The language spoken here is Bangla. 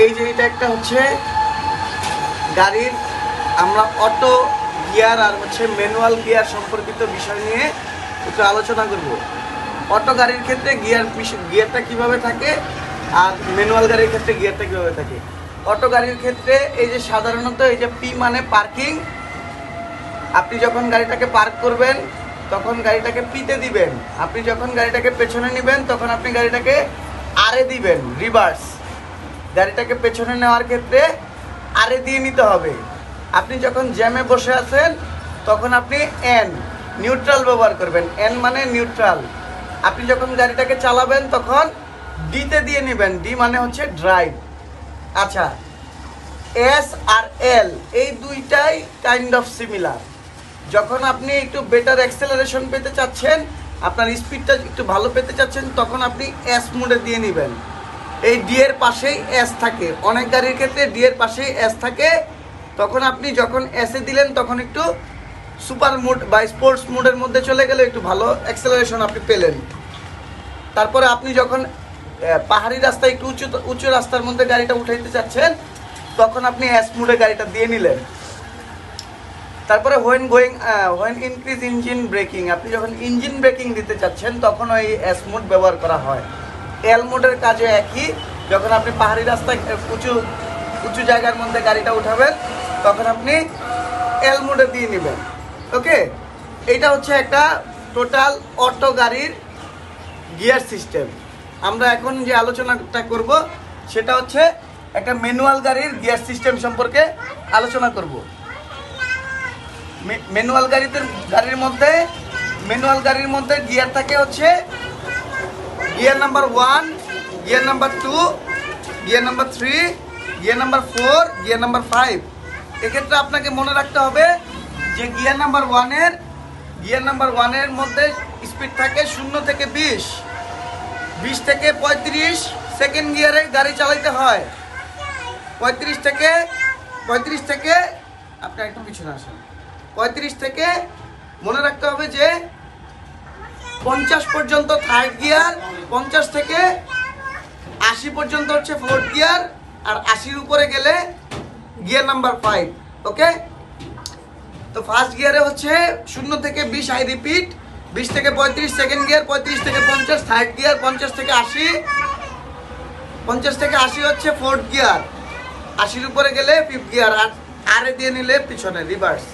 এই যে এটা একটা হচ্ছে গাড়ির আমরা অটো গিয়ার আর হচ্ছে ম্যানুয়াল গিয়ার সম্পর্কিত বিষয় নিয়ে একটু আলোচনা করব। অটো গাড়ির ক্ষেত্রে গিয়ারটা কিভাবে থাকে আর ম্যানুয়াল গাড়ির ক্ষেত্রে গিয়ারটা কিভাবে থাকে। অটো গাড়ির ক্ষেত্রে এই যে সাধারণত এই যে পি মানে পার্কিং, আপনি যখন গাড়িটাকে পার্ক করবেন তখন গাড়িটাকে পিতে দিবেন, আপনি যখন গাড়িটাকে পেছনে নেবেন তখন আপনি গাড়িটাকে আরে দিবেন, রিভার্স। গাড়িটাকে পেছনে নেওয়ার ক্ষেত্রে আরে দিয়ে নিতে হবে। আপনি যখন জ্যামে বসে আছেন তখন আপনি এন নিউট্রাল ব্যবহার করবেন, এন মানে নিউট্রাল। আপনি যখন গাড়িটাকে চালাবেন তখন ডিতে দিয়ে নেবেন, ডি মানে হচ্ছে ড্রাইভ। আচ্ছা, এস আর এল এই দুইটাই কাইন্ড অফ সিমিলার। যখন আপনি একটু বেটার অ্যাক্সেলারেশন পেতে চাচ্ছেন, আপনার স্পিডটা একটু ভালো পেতে চাচ্ছেন, তখন আপনি এস মোডে দিয়ে নেবেন। এই ডি এর পাশেই এস থাকে, অনেক গাড়ির ক্ষেত্রে ডি এর পাশেই এস থাকে। তখন আপনি যখন এসে দিলেন তখন একটু সুপার মোড বা স্পোর্টস মোডের মধ্যে চলে গেলে একটু ভালো অ্যাক্সেলারেশন আপনি পেলেন। তারপরে আপনি যখন পাহাড়ি রাস্তায় একটু উঁচু রাস্তার মধ্যে গাড়িটা উঠাইতে চাচ্ছেন তখন আপনি এস মোডে গাড়িটা দিয়ে নিলেন। তারপরে হোয়েন ইনক্রিজ ইঞ্জিন ব্রেকিং, আপনি যখন ইঞ্জিন ব্রেকিং দিতে চাচ্ছেন তখন ওই এস মোড ব্যবহার করা হয়। এল মোডের কাজও একই, যখন আপনি পাহাড়ি রাস্তায় উঁচু জায়গার মধ্যে গাড়িটা উঠাবেন তখন আপনি এল মোডে দিয়ে নেবেন। ওকে, এইটা হচ্ছে একটা টোটাল অটো গাড়ির গিয়ার সিস্টেম। আমরা এখন যে আলোচনাটা করব সেটা হচ্ছে একটা ম্যানুয়াল গাড়ির গিয়ার সিস্টেম সম্পর্কে আলোচনা করব। ম্যানুয়াল গাড়ির মধ্যে গিয়ার থাকে হচ্ছে gear number 1, gear number 2, gear number 3, gear number 4, gear number 5। এক্ষেত্রে আপনাকে মনে রাখতে হবে যে গিয়ার নাম্বার 1-এর মধ্যে স্পিড থাকে 0 থেকে 20, 20 থেকে 35 সেকেন্ড গিয়ারে গাড়ি চালাইতে হয়। 35 থেকে আপনি একটু পিছনে আসেন। 35 থেকে মনে রাখতে হবে যে 50 পর্যন্ত থার্ড গিয়ার, 50 থেকে 80 পর্যন্ত হচ্ছে ফোর্থ গিয়ার, আর 80-র উপরে গেলে গিয়ার নাম্বার 5। ওকে, তো ফার্স্ট গিয়ারে হচ্ছে 0 থেকে 20, আই রিপিট, 20 থেকে 35 সেকেন্ড গিয়ার, 35 থেকে 50 থার্ড গিয়ার, 50 থেকে 80 হচ্ছে ফোর্থ গিয়ার, 80-র উপরে গেলে ফিফথ গিয়ার, আর আরে দিয়ে নিলে পিছনে রিভার্স।